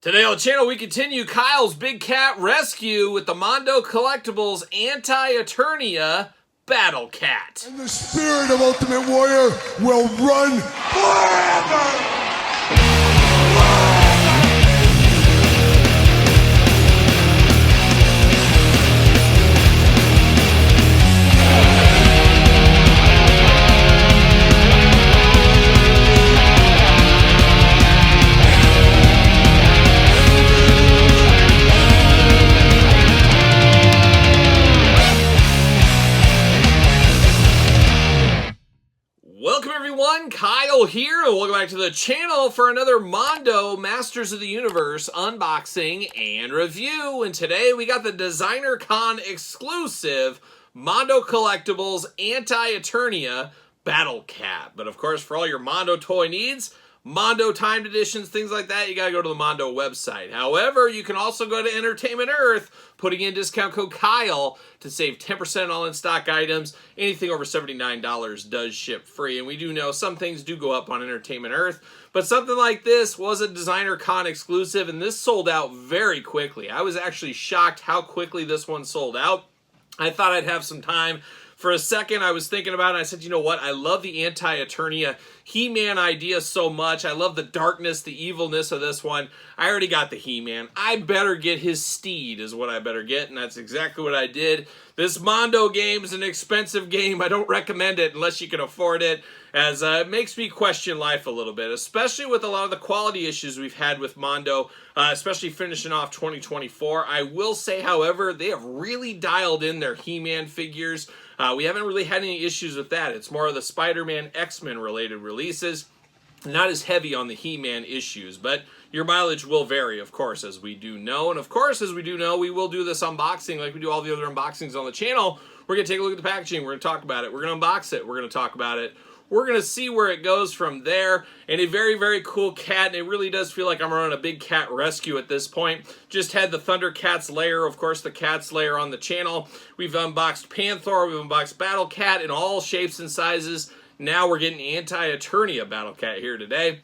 Today on the channel, we continue Kyle's Big Cat Rescue with the Mondo Collectibles Anti-Eternia Battlecat. And the spirit of Ultimate Warrior will run forever! Welcome everyone, Kyle here, and welcome back to the channel for another Mondo Masters of the Universe unboxing and review. And today we got the Designer Con exclusive Mondo Collectibles Anti-Eternia Battlecat. But of course, for all your Mondo toy needs, Mondo timed editions, things like that, you gotta go to the Mondo website. However, you can also go to Entertainment Earth, putting in discount code Kyle to save 10% all in-stock items. Anything over $79 does ship free. And we do know some things do go up on Entertainment Earth, but something like this was a Designer Con exclusive, and this sold out very quickly. I was actually shocked how quickly this one sold out. I thought I'd have some time. For a second, I was thinking about it, I said, you know what, I love the Anti-Eternia He-Man idea so much. I love the darkness, the evilness of this one. I already got the He-Man. I better get his steed is what I better get, and that's exactly what I did. This Mondo game is an expensive game. I don't recommend it unless you can afford it, as it makes me question life a little bit, especially with a lot of the quality issues we've had with Mondo, especially finishing off 2024. I will say, however, they have really dialed in their He-Man figures. We haven't really had any issues with that. It's more of the Spider-Man, X-Men related releases. Not as heavy on the He-Man issues, but your mileage will vary, of course, as we do know. And of course, as we do know, we will do this unboxing like we do all the other unboxings on the channel. We're going to take a look at the packaging. We're going to talk about it. We're going to unbox it. We're going to talk about it. We're going to see where it goes from there. And a very, very cool cat. And it really does feel like I'm running a big cat rescue at this point. Just had the Thundercats layer, of course, the Cats layer on the channel. We've unboxed Panther. We've unboxed Battlecat in all shapes and sizes. Now we're getting Anti-Eternia Battlecat here today.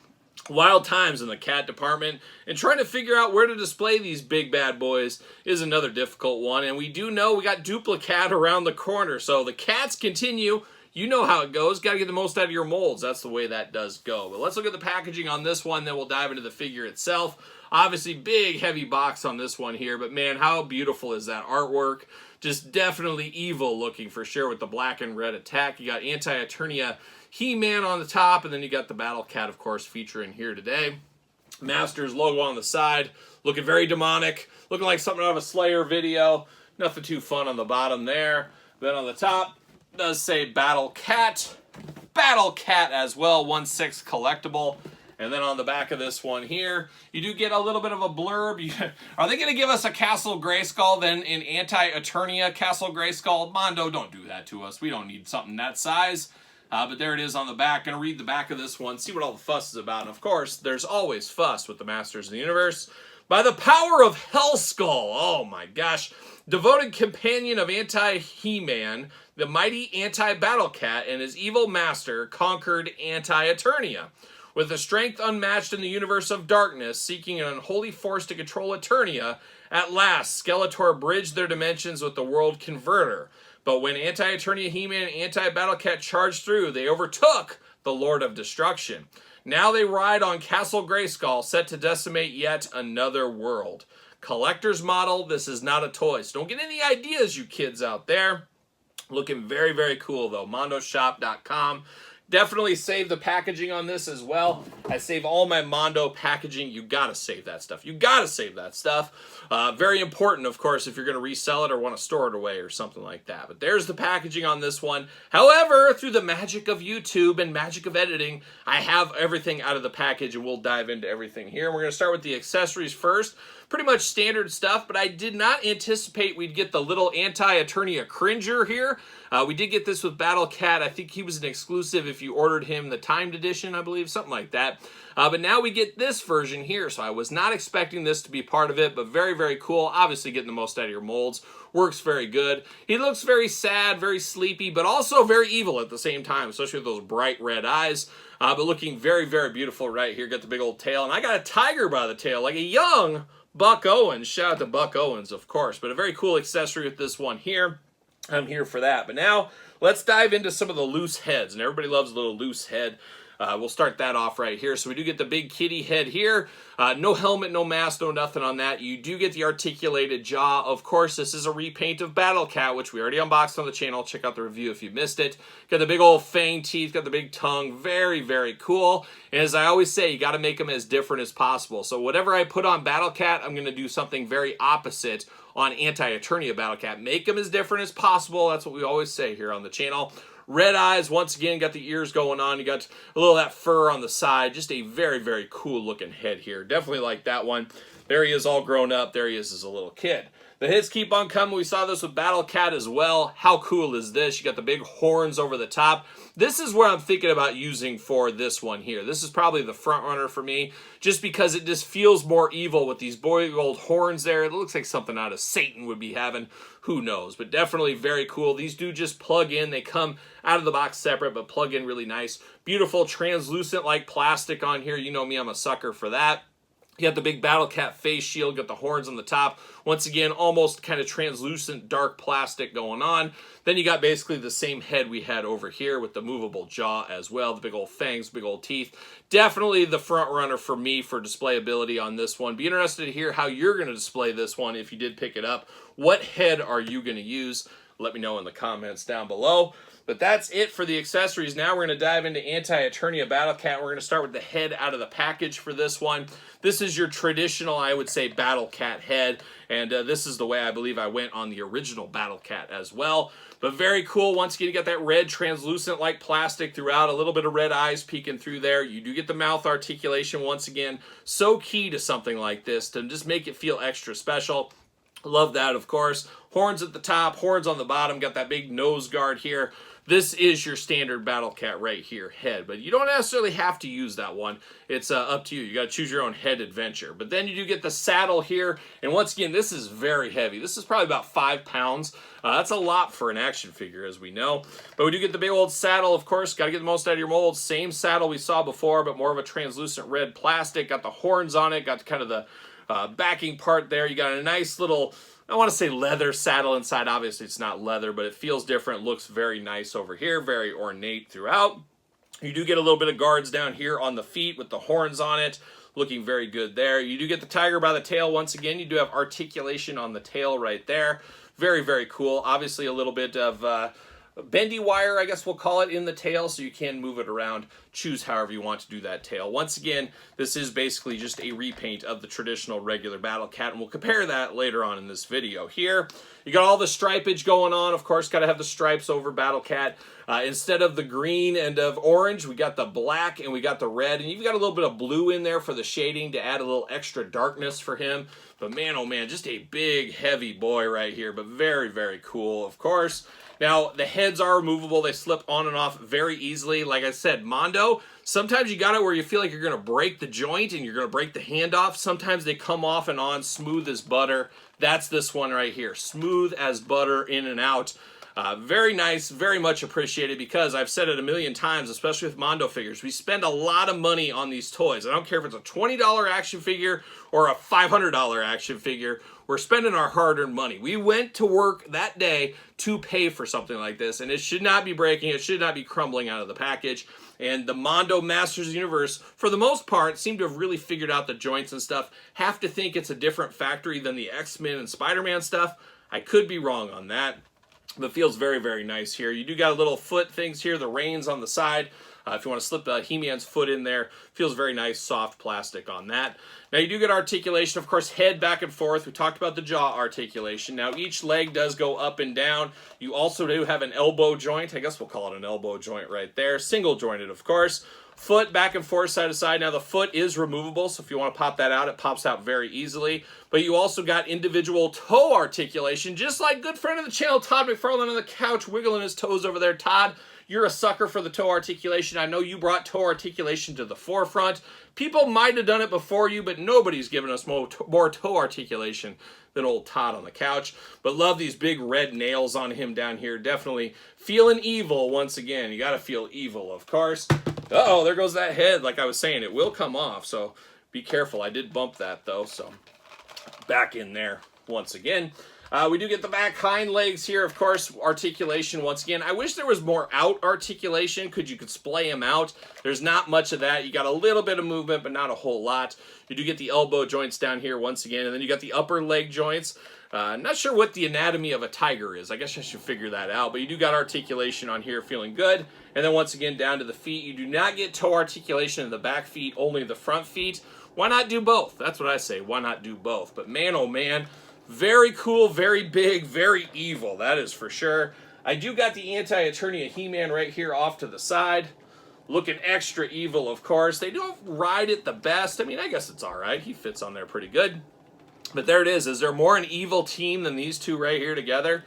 Wild times in the cat department, and trying to figure out where to display these big bad boys is another difficult one. And we do know we got Duplicat around the corner, so the cats continue. You know how it goes. Got to get the most out of your molds. That's the way that does go. But let's look at the packaging on this one, then we'll dive into the figure itself. Obviously, big, heavy box on this one here, but man, how beautiful is that artwork? Just definitely evil looking for sure with the black and red attack. You got Anti-Eternia He-Man on the top, and then you got the Battlecat, of course, featuring here today. Masters logo on the side, looking very demonic, looking like something out of a Slayer video. Nothing too fun on the bottom there. Then on the top, it does say Battlecat. Battlecat as well, 1/6 collectible. And then on the back of this one here, you do get a little bit of a blurb. Are they going to give us a Castle Grayskull then in Anti-Eternia Castle Grayskull? Mondo, don't do that to us. We don't need something that size. But there it is on the back. Going to read the back of this one, see what all the fuss is about. And of course, there's always fuss with the Masters of the Universe. By the power of Hellskull, oh my gosh, devoted companion of Anti-He-Man, the mighty Anti-Battlecat and his evil master conquered Anti-Eternia. With a strength unmatched in the universe of darkness, seeking an unholy force to control Eternia, at last Skeletor bridged their dimensions with the World Converter. But when Anti-Eternia He-Man and Anti-Battlecat charged through, they overtook the Lord of Destruction. Now they ride on Castle Grayskull, set to decimate yet another world. Collector's model, this is not a toy. So don't get any ideas, you kids out there. Looking very, very cool, though. MondoShop.com. Definitely save the packaging on this as well. I save all my Mondo packaging. You gotta save that stuff. You gotta save that stuff. Very important, of course, if you're gonna resell it or want to store it away or something like that. But there's the packaging on this one. However, through the magic of YouTube and magic of editing, I have everything out of the package, and we'll dive into everything here. And we're gonna start with the accessories first. Pretty much standard stuff, but I did not anticipate we'd get the little Anti-Eternia Cringer here. We did get this with Battlecat. I think he was an exclusive if you ordered him the timed edition, I believe, something like that. But now we get this version here, so I was not expecting this to be part of it, but very, very cool. Obviously getting the most out of your molds. Works very good. He looks very sad, very sleepy, but also very evil at the same time, especially with those bright red eyes. but looking very, very beautiful right here. Got the big old tail, and I got a tiger by the tail, like a young Buck Owens. Shout out to Buck Owens, of course, but a very cool accessory with this one here. I'm here for that. But now let's dive into some of the loose heads, and everybody loves a little loose head. We'll start that off right here. So we do get the big kitty head here. No helmet, no mask, no nothing on that. You do get the articulated jaw. Of course, this is a repaint of Battlecat, which we already unboxed on the channel. Check out the review if you missed it. Got the big old fang teeth, got the big tongue. Very, very cool. And as I always say, you got to make them as different as possible. So whatever I put on Battlecat, I'm going to do something very opposite on Anti-Eternia Battlecat. Make them as different as possible. That's what we always say here on the channel. Red eyes, once again, got the ears going on. You got a little of that fur on the side. Just a very, very cool looking head here. Definitely like that one. There he is all grown up. There he is as a little kid. The hits keep on coming. We saw this with Battlecat as well. How cool is this? You got the big horns over the top. This is where I'm thinking about using for this one here. This is probably the front runner for me, just because it just feels more evil with these big old horns there. It looks like something out of Satan would be having. Who knows? But definitely very cool. These do just plug in. They come out of the box separate, but plug in really nice. Beautiful translucent like plastic on here. You know me, I'm a sucker for that. You got the big Battlecat face shield, got the horns on the top. Once again, almost kind of translucent dark plastic going on. Then you got basically the same head we had over here with the movable jaw as well. The big old fangs, big old teeth. Definitely the front runner for me for display ability on this one. Be interested to hear how you're going to display this one if you did pick it up. What head are you going to use? Let me know in the comments down below. But that's it for the accessories. Now we're going to dive into Anti-Eternia Battlecat. We're going to start with the head out of the package for this one. This is your traditional, I would say, Battlecat head. And this is the way I believe I went on the original Battlecat as well. But very cool. Once again, you got that red translucent-like plastic throughout. A little bit of red eyes peeking through there. You do get the mouth articulation once again. So key to something like this to just make it feel extra special. Love that, of course. Horns at the top, horns on the bottom. Got that big nose guard here. This is your standard Battlecat right here, head. But you don't necessarily have to use that one. It's up to you. You got to choose your own head adventure. But then you do get the saddle here. And once again, this is very heavy. This is probably about 5 pounds. That's a lot for an action figure, as we know. But we do get the big old saddle, of course. Got to get the most out of your mold. Same saddle we saw before, but more of a translucent red plastic. Got the horns on it. Got kind of the backing part there. You got a nice little, I want to say leather saddle inside. Obviously, it's not leather, but it feels different. Looks very nice over here. Very ornate throughout. You do get a little bit of guards down here on the feet with the horns on it. Looking very good there. You do get the tiger by the tail. Once again, you do have articulation on the tail right there. Very, very cool. Obviously, a little bit of bendy wire, I guess we'll call it, in the tail, so you can move it around. Choose however you want to do that tail. Once again, this is basically just a repaint of the traditional regular Battlecat, and we'll compare that later on in this video. Here, you got all the stripage going on. Of course, got to have the stripes over Battlecat. Instead of the green and of orange, we got the black and we got the red, and you've got a little bit of blue in there for the shading to add a little extra darkness for him. But man, oh man, just a big, heavy boy right here, but very, very cool, of course. Now, the heads are removable. They slip on and off very easily. Like I said, Mondo, sometimes you got it where you feel like you're going to break the joint and you're going to break the hand off. Sometimes they come off and on smooth as butter. That's this one right here. Smooth as butter, in and out. Very nice, very much appreciated, because I've said it a million times, especially with Mondo figures, we spend a lot of money on these toys. I don't care if it's a $20 action figure or a $500 action figure. We're spending our hard-earned money. We went to work that day to pay for something like this, and it should not be breaking. It should not be crumbling out of the package. And the Mondo Masters of the Universe, for the most part, seem to have really figured out the joints and stuff. Have to think it's a different factory than the X-Men and Spider-Man stuff. I could be wrong on that, but feels very, very nice here. You do got a little foot things here, the reins on the side. If you want to slip He-Man's foot in there, feels very nice, soft plastic on that. Now you do get articulation, of course, head back and forth. We talked about the jaw articulation. Now each leg does go up and down. You also do have an elbow joint. I guess we'll call it an elbow joint right there. Single jointed, of course. Foot back and forth, side to side. Now the foot is removable, so if you want to pop that out, it pops out very easily. But you also got individual toe articulation, just like good friend of the channel, Todd McFarlane, on the couch wiggling his toes over there. Todd, you're a sucker for the toe articulation. I know you brought toe articulation to the forefront. People might have done it before you, but nobody's given us more toe articulation than old Todd on the couch. But love these big red nails on him down here. Definitely feeling evil once again. You got to feel evil, of course. Uh-oh, there goes that head. Like I was saying, it will come off, so be careful. I did bump that, though, so back in there once again. We do get the back hind legs here, of course, articulation once again. I wish there was more out articulation, you could splay them out. There's not much of that. You got a little bit of movement, but not a whole lot. You do get the elbow joints down here once again, and then you got the upper leg joints. Not sure what the anatomy of a tiger is. I guess I should figure that out, but you do got articulation on here, feeling good. And then once again, down to the feet. You do not get toe articulation in the back feet, only the front feet. Why not do both? That's what I say. Why not do both? But man, oh man, very cool, very big, very evil. That is for sure. I do got the Anti-Eternia He-Man right here off to the side. Looking extra evil, of course. They don't ride it the best. I mean, I guess it's all right. He fits on there pretty good. But there it is. Is there more an evil team than these two right here together?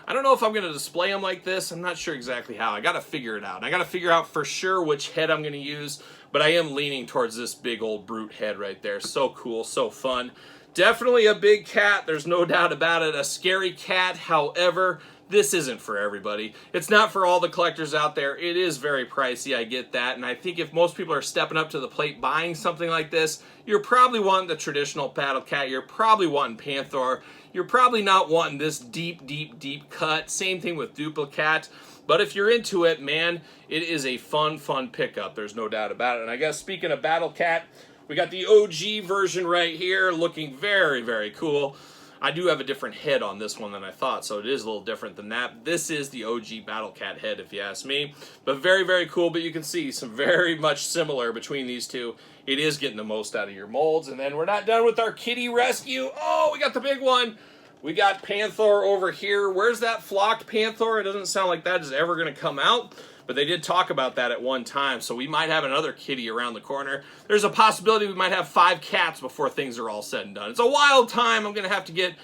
I don't know if I'm going to display them like this. I'm not sure exactly how. I got to figure it out. I got to figure out for sure which head I'm going to use. But I am leaning towards this big old brute head right there. So cool, so fun. Definitely a big cat. There's no doubt about it. A scary cat, however, this isn't for everybody. It's not for all the collectors out there. It is very pricey, I get that. And I think if most people are stepping up to the plate buying something like this, you're probably wanting the traditional Battle Cat. You're probably wanting Panther. You're probably not wanting this deep, deep, deep cut. Same thing with Duplicat. But if you're into it, man, it is a fun, fun pickup. There's no doubt about it. And I guess speaking of Battle Cat, we got the OG version right here, looking very, very cool. I do have a different head on this one than I thought, so it is a little different than that. This is the OG Battlecat head, if you ask me. But very, very cool, but you can see some very much similar between these two. It is getting the most out of your molds. And then we're not done with our kitty rescue. Oh, we got the big one. We got Panther over here. Where's that flocked Panther? It doesn't sound like that is ever going to come out. But they did talk about that at one time, so we might have another kitty around the corner. There's a possibility we might have 5 cats before things are all said and done. It's a wild time. I'm going to have to get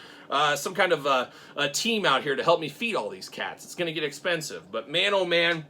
some kind of a team out here to help me feed all these cats. It's going to get expensive. But man, oh man,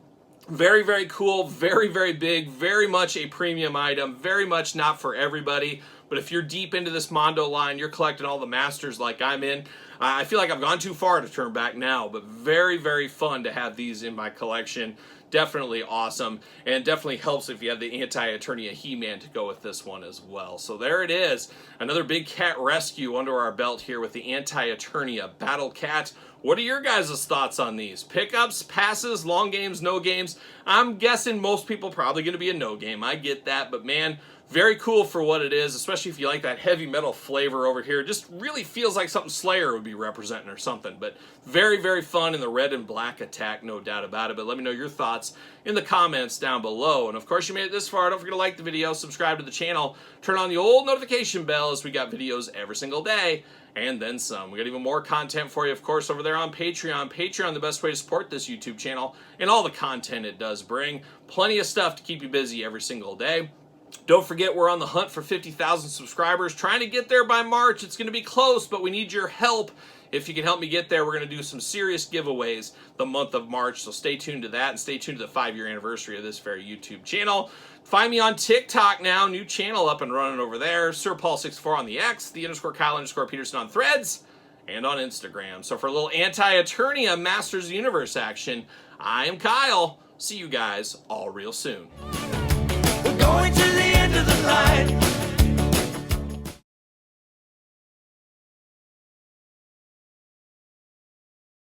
very, very cool, very, very big, very much a premium item, very much not for everybody. But if you're deep into this Mondo line, you're collecting all the masters like I'm in, I feel like I've gone too far to turn back now, but very, very fun to have these in my collection. Definitely awesome, and definitely helps if you have the Anti-Eternia He-Man to go with this one as well. So there it is, another big cat rescue under our belt here with the Anti-Eternia Battlecat. What are your guys' thoughts on these? Pickups, passes, long games, no games? I'm guessing most people probably going to be a no game. I get that, but man, very cool for what it is, especially if you like that heavy metal flavor over here. It just really feels like something Slayer would be representing or something. But very, very fun in the red and black attack, no doubt about it. But let me know your thoughts in the comments down below. And of course, you made it this far. Don't forget to like the video, subscribe to the channel, turn on the old notification bell as we got videos every single day. And then some. We got even more content for you, of course, over there on Patreon. Patreon, the best way to support this YouTube channel and all the content it does bring. Plenty of stuff to keep you busy every single day. Don't forget, we're on the hunt for 50,000 subscribers. Trying to get there by March. It's going to be close, but we need your help. If you can help me get there, we're going to do some serious giveaways the month of March. So stay tuned to that and stay tuned to the 5-year anniversary of this very YouTube channel. Find me on TikTok now. New channel up and running over there. SirPaul64 on the X, the _Kyle_Peterson on Threads, and on Instagram. So for a little Anti-Eternia Masters Universe action, I am Kyle. See you guys all real soon. We're going to the end of the line.